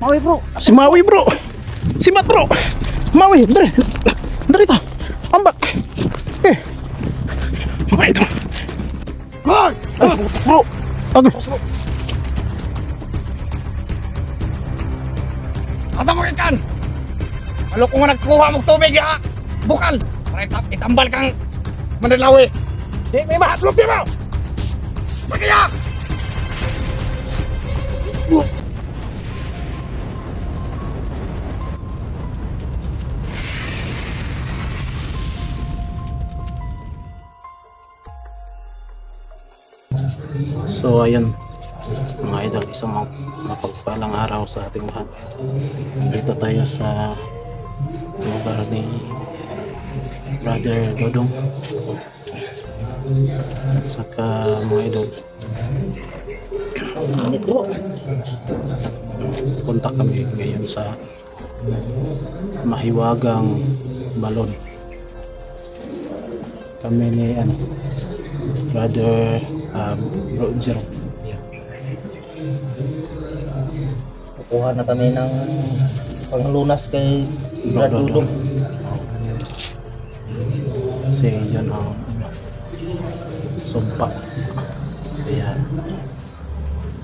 Maui bro. Si Maui bro. Si Matt bro. Maui, dari. Dari to. Ambak. Mga ito. Hoy! Bro. Agad. Asa mo ikan? Ano kung nagkuha mong tubig ha? Bukal! Para itambal kang manalawi. Di may mahatlog di mo! Magiyak! So ayan mga idol, isang mapagpalang araw sa ating lahat. Dito tayo sa lugar ni Brother Dodong at saka mga idol, punta kami ngayon sa Mahiwagang Balon. Kami ni Brother Roger. Yeah. Kukuha na kami ng panglunas kay Brad Dodong. Dudong. Kasi yun ang sumpa. Kaya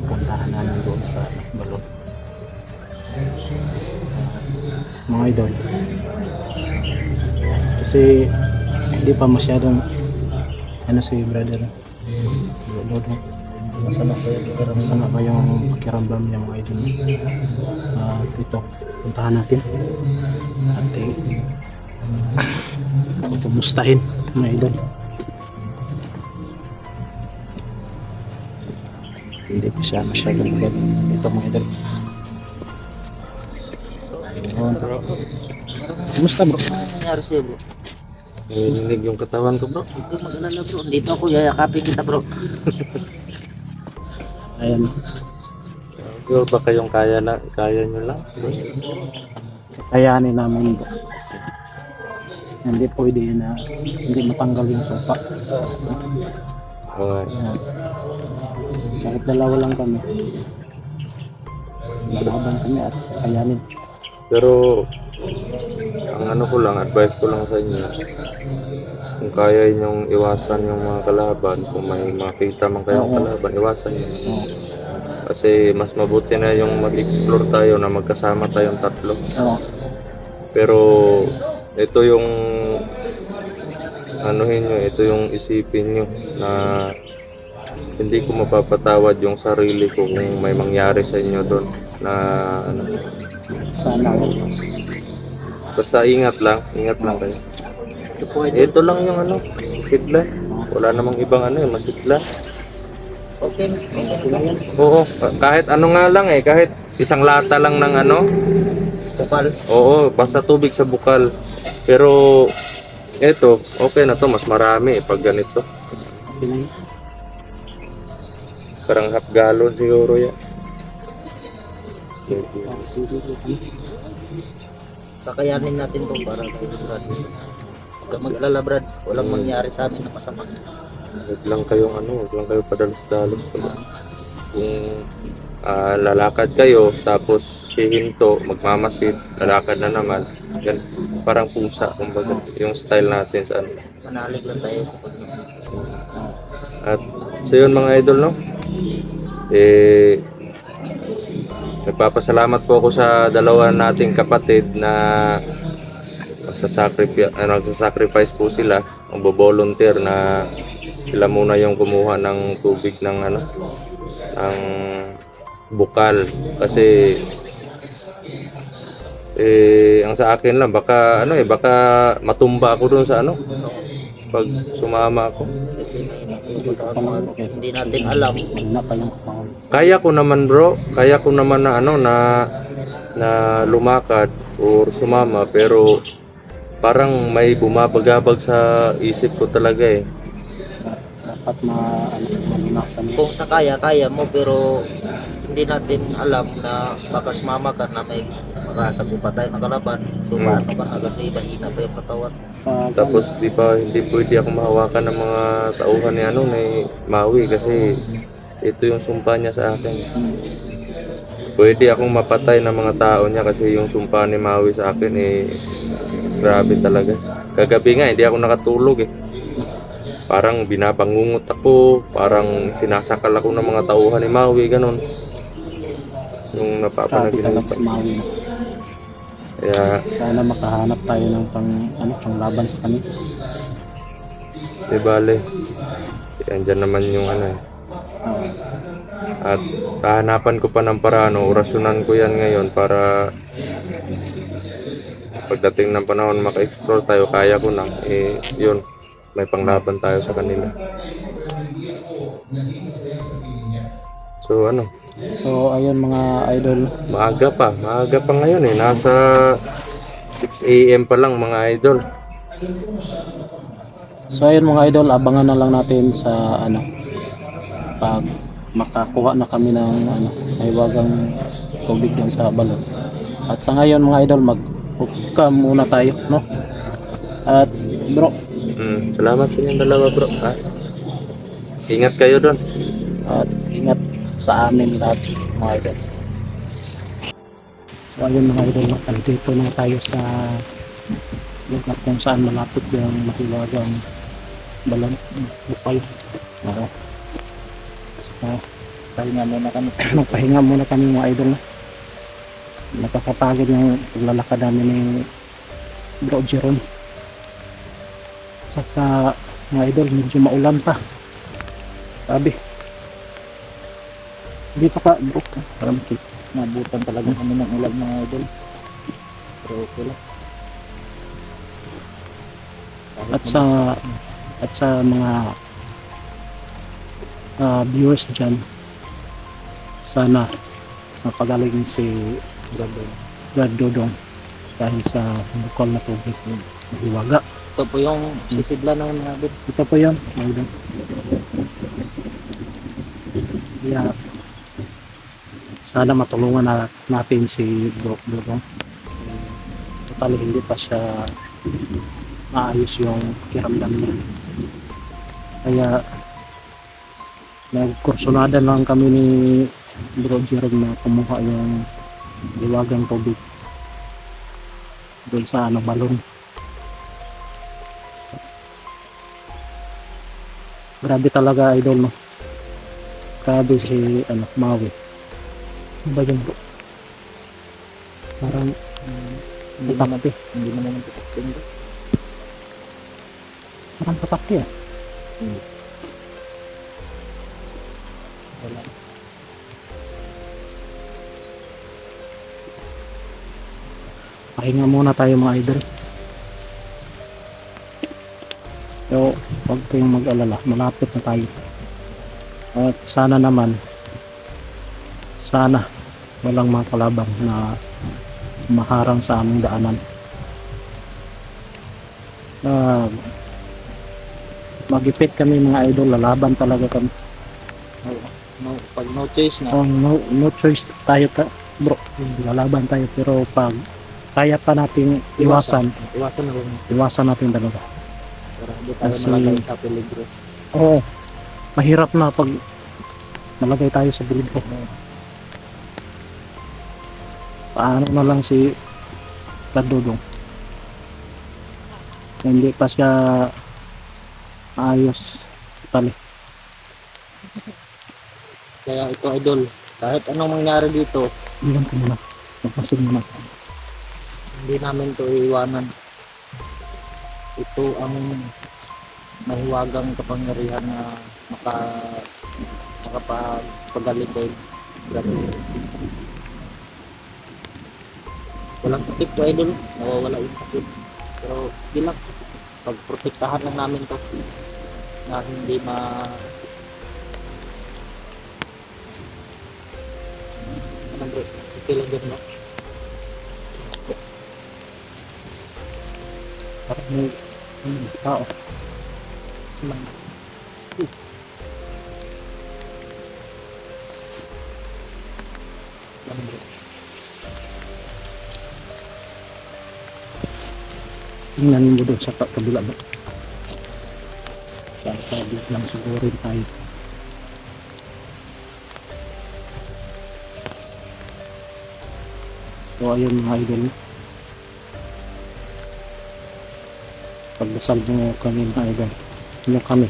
puntahan namin doon sa balon. Mga idol, kasi hindi pa masyadong si brother Dodong. Masama ko yung pagkaroon. Masama ba yung pakiramdam niya mga idol? Ito, puntahan natin. Ating kumustahin mga idol. Hindi pa siya masyadong magaling. Ito mga idol. Bro, Kumusta bro? ano nangyari sa'yo bro? Nanginig yung katawan ko bro. Huwag kang mag-alala bro. Dito ako, yayakapin kita bro. Ayan. Sure ba kayong kaya nyo lang? Bro? Kakayanin namin bro. Kasi hindi pwede na hindi matanggal yung sopa. Okay. Ayan. Kahit dalawa lang kami. Lalaban kami at kakayanin. Pero ang ano ko lang, advice ko lang sa inyo, kung kaya nyong iwasan yung mga kalaban, kung may makita man kayong kalaban, iwasan nyo. Oo. Kasi mas mabuti na yung mag-explore tayo na magkasama tayong tatlo. Oo. Pero ito yung anuhin nyo, ito yung isipin nyo na hindi ko mapapatawad yung sarili ko kung may mangyari sa inyo doon na ano. Sana. Basta ingat lang kayo. Ito po ito. Ito lang yung ano, masidla. Wala namang ibang ano masidla. Okay. Okay lang yan. Oo, kahit ano nga lang kahit isang lata lang ng ano. Bukal. Oo, basta tubig sa bukal. Pero eto, okay na to, mas marami pag ganito. Okay lang yan. Parang half gallon siguro yan. Sige, okay. Kakayanin natin to para kay Brad. Huwag kang mag-alala Brad. Walang mangyari sa amin na masama. Huwag lang kayo padalos-dalos. Kung lalakad kayo, tapos hihinto, magmamasid, lalakad na naman. Yan, parang pusa, kumbaga, yung style natin sa ano. Manalig lang tayo sa pag At so yun mga idol, no? Nagpapasalamat po ako sa dalawa nating kapatid na nagsasacrifice po sila, volunteer na sila muna yung kumuha ng tubig ng ng bukal kasi ang sa akin lang baka baka matumba ako doon sa pag sumama ako. kasi hindi natin alam. Wala pa yung katawan. Kaya ko naman bro, kaya ko naman na na lumakad or sumama pero parang may bumabagabag sa isip ko talaga Dapat malimasan mo. Kung sa kaya mo pero hindi natin alam na baka sumama ka na may makasabi pa tayo ng kalaban. So paano ka na kasi mahina pa yung katawan. Tapos hindi pwede ako mahawakan ng mga tauhan ni ni Maui kasi ito yung sumpa niya sa akin. pwede akong mapatay ng mga tao niya kasi yung sumpa ni Maui sa akin eh grabe talaga. Kagabi nga hindi ako nakatulog eh. Parang binabangungot ako, parang sinasakal ako ng mga tauhan ni Maui, ganun. Yung Grabe napapanaginip talaga si ko. Maui. Kaya, Sana makahanap tayo ng pang laban sa kanila. di bale, andyan naman yung ano eh. At hahanapan ko pa ng paraan, orasyonan ko yan ngayon para pagdating ng panahon maka-explore tayo, kaya ko na, eh yun, may panglaban tayo sa kanila. So ano, So ayun mga idol, maaga pa ngayon eh, nasa 6 AM pa lang mga idol. so ayun mga idol, abangan na lang natin sa pag makakuha na kami ng hiwagang tubig doon sa balon. At sa ngayon mga idol, mag-hookah muna tayo, no? At bro, Salamat sa inyong dalawa bro. Ha? Ingat kayo doon. at ingat sa amin lahat mga idol. So ayun mga idol, nandito na tayo sa lugar kung saan malapit yung mahiwagang balon, bukal. Oo. Saka Pahinga muna kami sa magpahinga muna kami mga idol na. Nakakapagod yung paglalakad namin ni Bro Jerome. Saka mga idol, medyo maulan pa. Sabi. Hindi pa ka bro. Parang nabutan talaga kami ng ulan mga idol. Pero okay lang. at sa mga viewers dyan, sana mapagaling si Brad Dodong dahil sa bukal na tubig ng hiwaga. Ito po yung sisidla ng mga idol. Ito po yun, mga idol. Kaya sana matulungan natin si Bro Dodong. Totally hindi pa siya maayos yung kiramdam niya. Kaya nagkursunada lang kami ni Bro Jerome na kumuha yung hiwagang tubig doon sa balon. Grabe talaga idol, no? Grabe si Maui. Ano ba yun bro? Parang patakti. Hindi naman ang pitaktin ko. Parang patakti ah. Wala. Pahinga muna tayo mga idol. So, huwag kayong mag-alala. Malapit na tayo. At sana naman, walang mga kalabang na maharang sa aming daanan. Magipit kami mga idol. Lalaban talaga kami. Pag no choice na. Oh, no choice tayo bro. Lalaban tayo. Pero pag kaya pa natin iwasan natin talaga. Para hindi tayo Kasi malagay sa peligro. oo, mahirap na pag nalagay tayo sa peligro. Paano na lang si Kadudong, hindi pa siya ayos tali. Kaya ito idol, kahit anong mangyari dito, Ilan ko muna, magpasig muna. hindi namin to iiwanan. Ito ang mahiwagang kapangyarihan na makapagpagaling kayo. Walang takip to idol, nawawala yung takip. Pero hindi lang, pagprotektahan lang namin to na hindi ano bro, okay lang din no? Parang may tao. Ano bro? Tingnan mo doon sa kabila ba? Sabi lang siguro tayo. So ayun mga idol, pagdasal mo kami mga idol, yung kami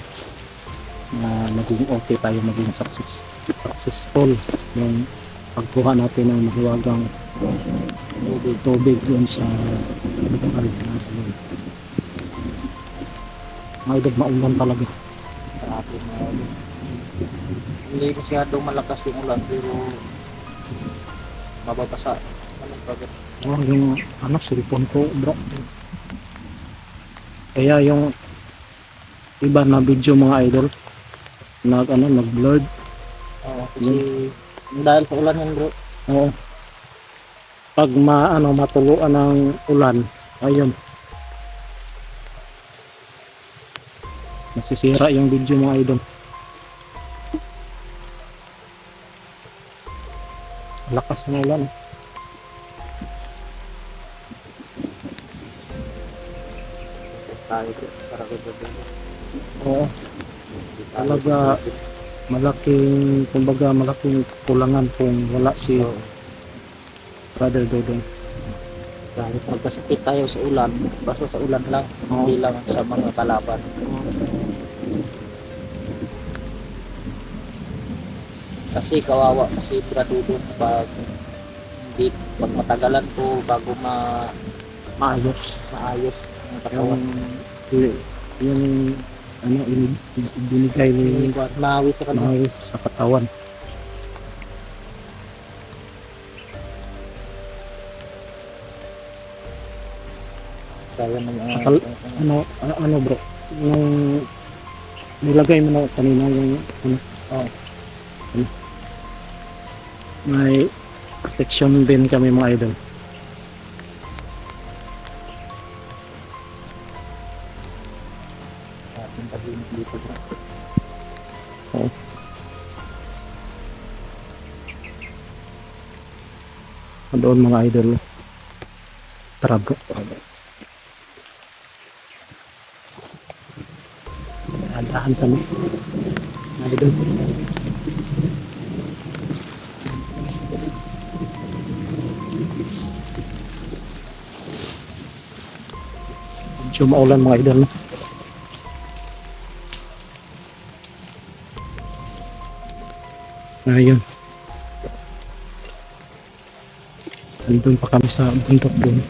na maging okay tayo, maging successful yung pagkuha natin ng mahiwagang tubig doon sa lugar natin. Mga idol, maulan talaga. Grabe mga idol. Hindi masyadong malakas yung ulan pero mababasa. Anong bagay? Oh, yung cellphone ko bro, kaya yung iba na video mga idol nag blurred. Oo, kasi dahil sa ulan yan bro. Oo, pag matuluan ng ulan, ayun, nasisira yung video mga idol. Lakas ng ulan. Tayo bro, para ko bro. Oo, talaga malaking kulangan kung wala si Brother Dodong. Dahil magkasakit tayo sa ulan, basta sa ulan lang, hindi lang sa mga kalaban. Kasi kawawa kasi Bradudon pag matagalan po bago Maayos maayos ang katawan. yung binigay ni Mahawi sa kanya. Maui sa katawan. Kaya ng Ano bro, yung nilagay mo na kanina yung may protection din kami mga idol. ating pag-iinit dito bro. Doon mga idol, tara bro. Dahan kami mga idol. Medyo maulan mga idol, no? Ayun, andun pa kami sa bundok doon.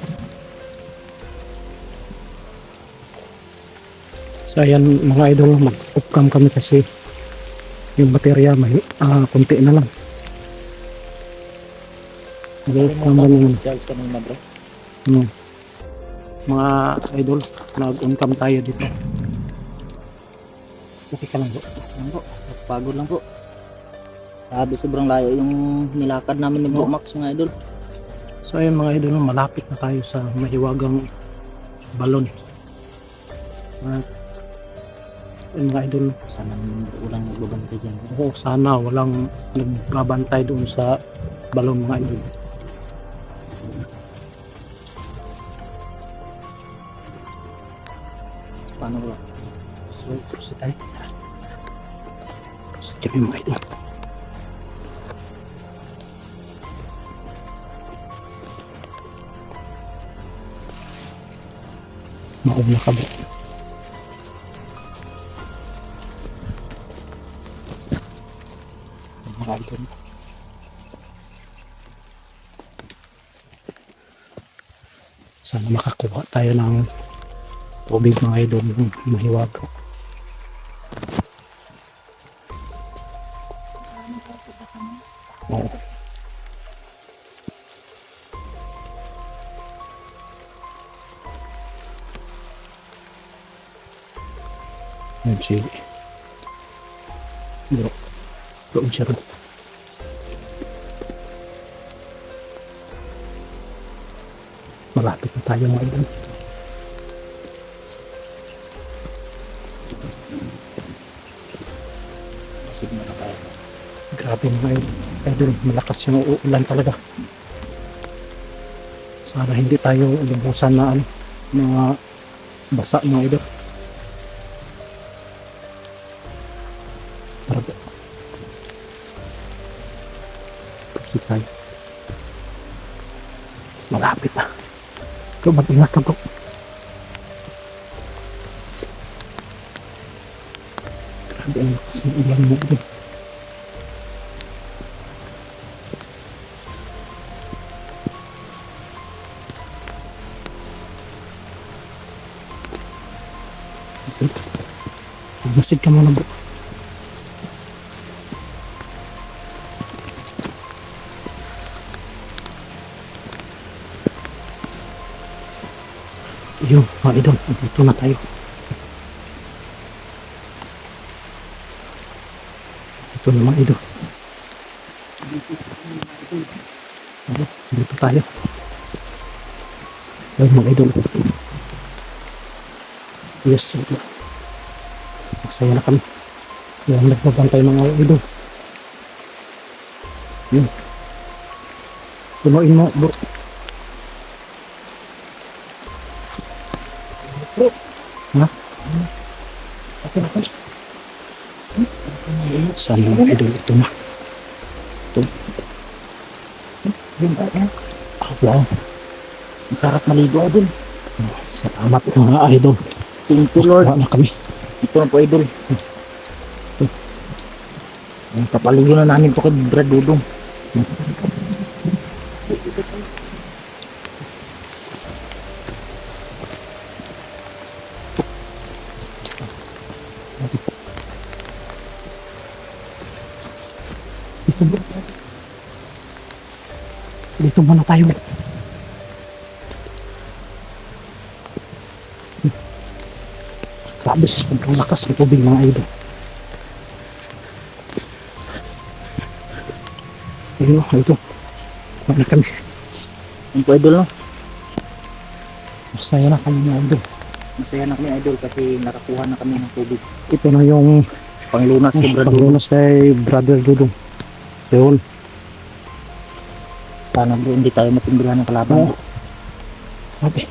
So ayan mga idol, mag-off cam kami kasi yung baterya may konti na lang. Mag-off cam kami. Charles kanina bro. Mga idol, nag-on cam tayo dito. Okay ka lang bro. Yan po, pagod lang po. Sabi sobrang layo yung nilakad namin ni Bro Max mga idol. So ayun mga idol, malapit na tayo sa mahiwagang balon. At ayun mga idol, Sana ulang nagbabantay dyan. sana walang nagbabantay doon sa balon mga idol. Paano bro? So proceed tayo. Proceed kami mga idol. Mauna ka bro. Mga idol, sana makakuha tayo ng tubig mga idol ng mahiwago. Oo. Ayun si bro. Bro siya rin. Malapit na tayo mga idol. Sigma na tayo. Grabe mga idol, malakas yung uulan talaga. Sana hindi tayo lubusan na mga basa mga idol. Tara po. Proceed tayo. Malapit na. Bro, mag-ingat ka bro. Grabe ang lakas ng ulan mo bro. Magmasid ka muna bro. Ayun, mga idol, dito na tayo. Dito na mga idol. Ayun, dito tayo. Ayun mga idol. Yes, idol. Masaya na kami. Yan, nagbabantay mga idol. Yun. Punuin mo, bro. Bro. Ha? Okay. Saan mga idol? Ito na. Ito. Ah, wow. Masarap maligo idol. Salamat mga idol. Thank you Lord. Wala na kami. Ito na po idol. Ang kapaligo na namin po kay Brad Dudong. Dito muna tayo. Grabe siya, sobrang lakas ng tubig mga idol. Ayun o, ito. Wala na kami. Ang po idol no? Masaya na kami mga idol. Masaya na kami idol kasi nakakuha na kami ng tubig. Ito na yung Panglunas kay Brad Dudong. panglunas kay Brother Dudong. Yun. Sana bro hindi tayo matimbrihan ng kalaban. Oo. Okay.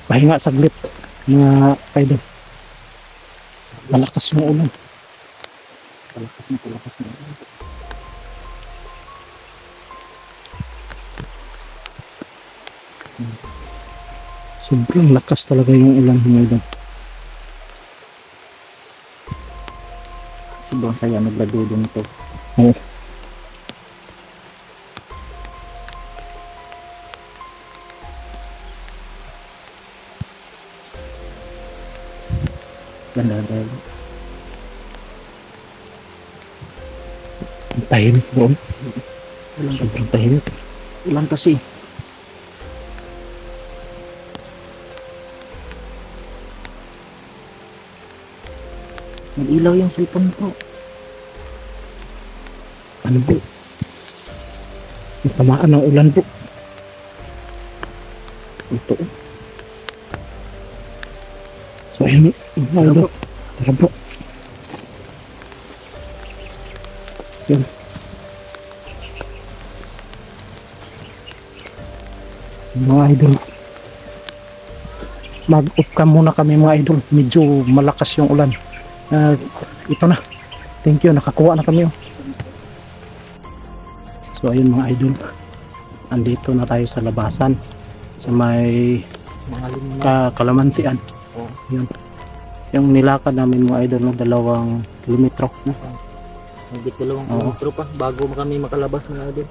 Pahinga saglit mga idol. Malakas yung ulan. Palakas na. Sobrang lakas talaga yung ulan mga idol. Sobrang saya ng Brad Dudong ito. Oo. Ganda dahil. Ang tahimik bro. Sobrang tahimik. Ulan kasi. Nag-ilaw yung cellphone ko. Ano bro? Tamaan ng ulan bro. Ito. So ayun. Tara bro. Tara bro. Yan. Mga idol. Mag-off ka muna kami mga idol. Medyo malakas yung ulan. Ito na. Thank you. Nakakuha na kami. Oh. So ayun mga idol. Andito na tayo sa labasan. Sa may Mga limna. kalamansian. Oo. Yun. Yung nilakad namin mga idol no, 2 kilometro. No? Higit 2 Oo. kilometro pa bago kami makalabas mga idol.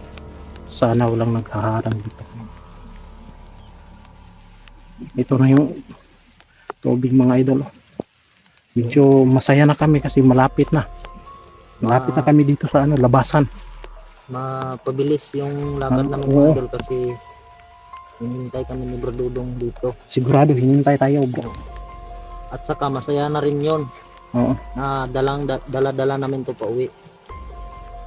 Sana walang naghaharang dito. Ito na yung tubig mga idol. Medyo masaya na kami kasi malapit na. Malapit na kami dito sa labasan. Mapabilis yung lakad namin Oo. mga idol kasi hinintay kami ni Brad Dudong dito. Sigurado hinintay tayo bro. At saka masaya na rin yon Oo. na dala-dala namin to pauwi.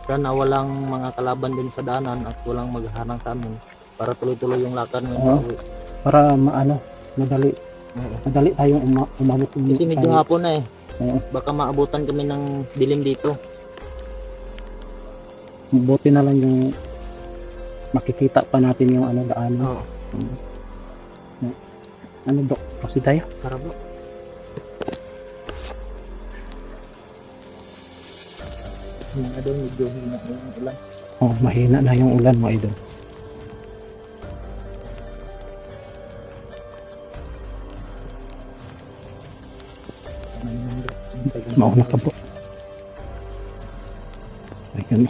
Sana walang mga kalaban din sa daanan at walang maghaharang sa amin para tuloy-tuloy yung lakad namin Oo. pauwi. Para madali tayong umabot. Kasi medyo hapon na eh. Oo. Baka maabutan kami ng dilim dito. Buti na lang yung makikita pa natin yung daan. Oo. Ano bro? Kasi tayo. Tara bro. Mga idol, medyo hina yung ulan. Oh, mahina na yung ulan mga idol. Mauna ka bro. Ayan.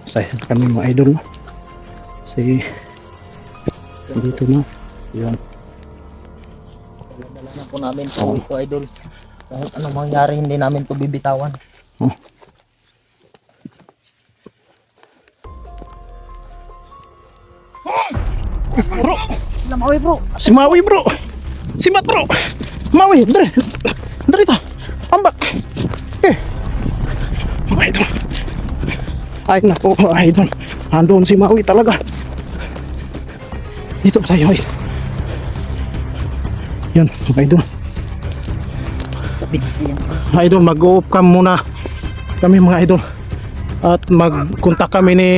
Saya kami mga idol. Kasi dito na. Yan. Dala na po namin po ito, idol. Kahit anong mangyari, hindi namin to bibitawan. Oh. Bro! Maui bro! Si Maui bro! Si Mat bro! Maui! Dari! Dari ta! Ambak! Eh! Mga idol! Ay nako mga idol! Andun si Maui talaga! Dito tayo idol! Yan mga idol! Idol mag-oop cam muna kami mga idol at mag-contact kami ni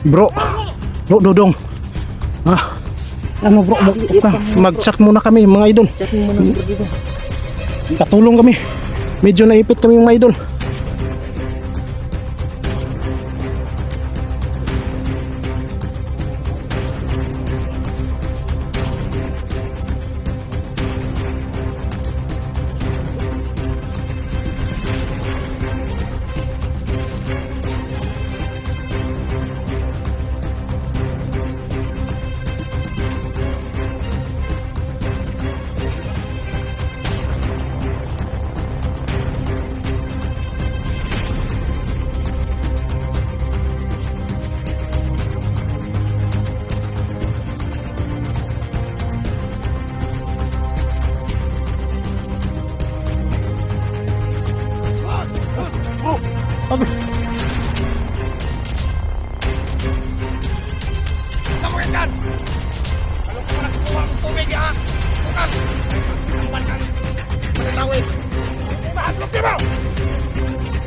Bro Dodong. Ano bro, mag-chat muna kami mga idol. Chat mo muna sa dito. Katulong kami. Medyo naipit kami mga idol. Kamu kan? Kalau kau nak keluar ng tubig ha? Bukal! Tambal kang mananawin! Mahatlog di ba?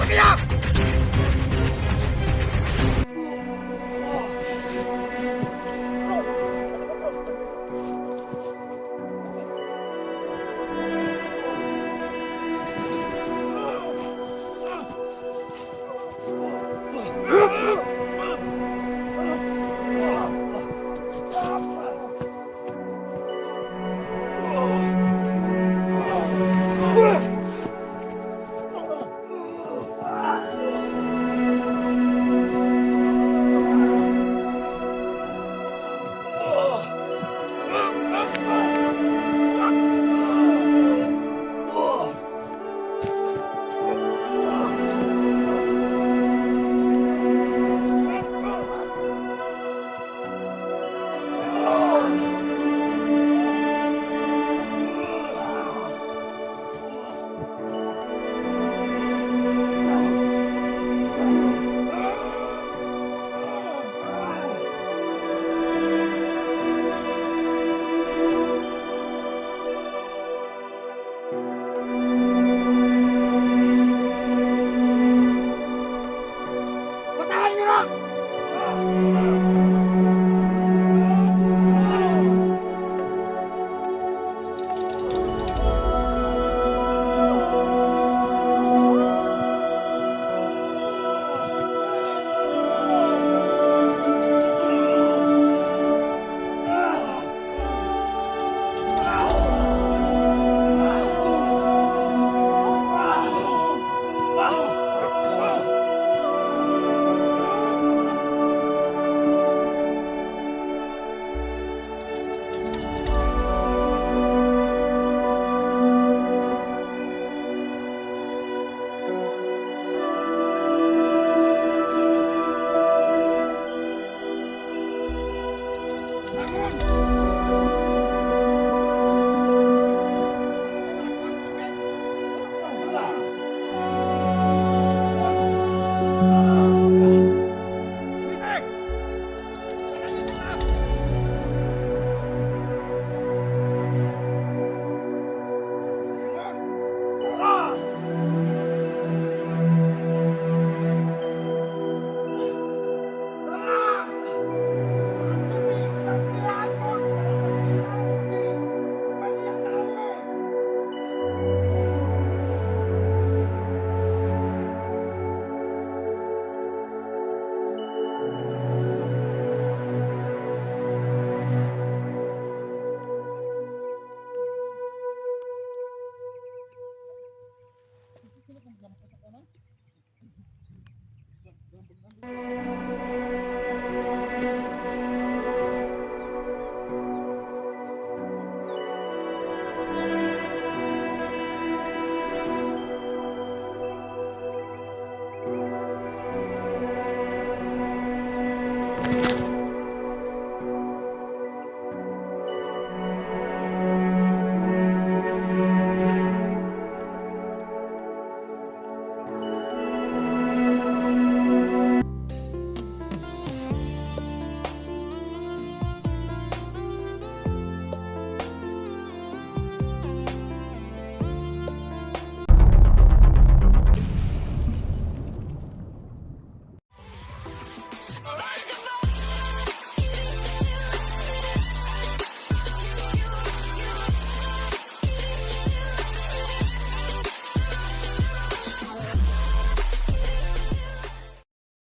Sige ha!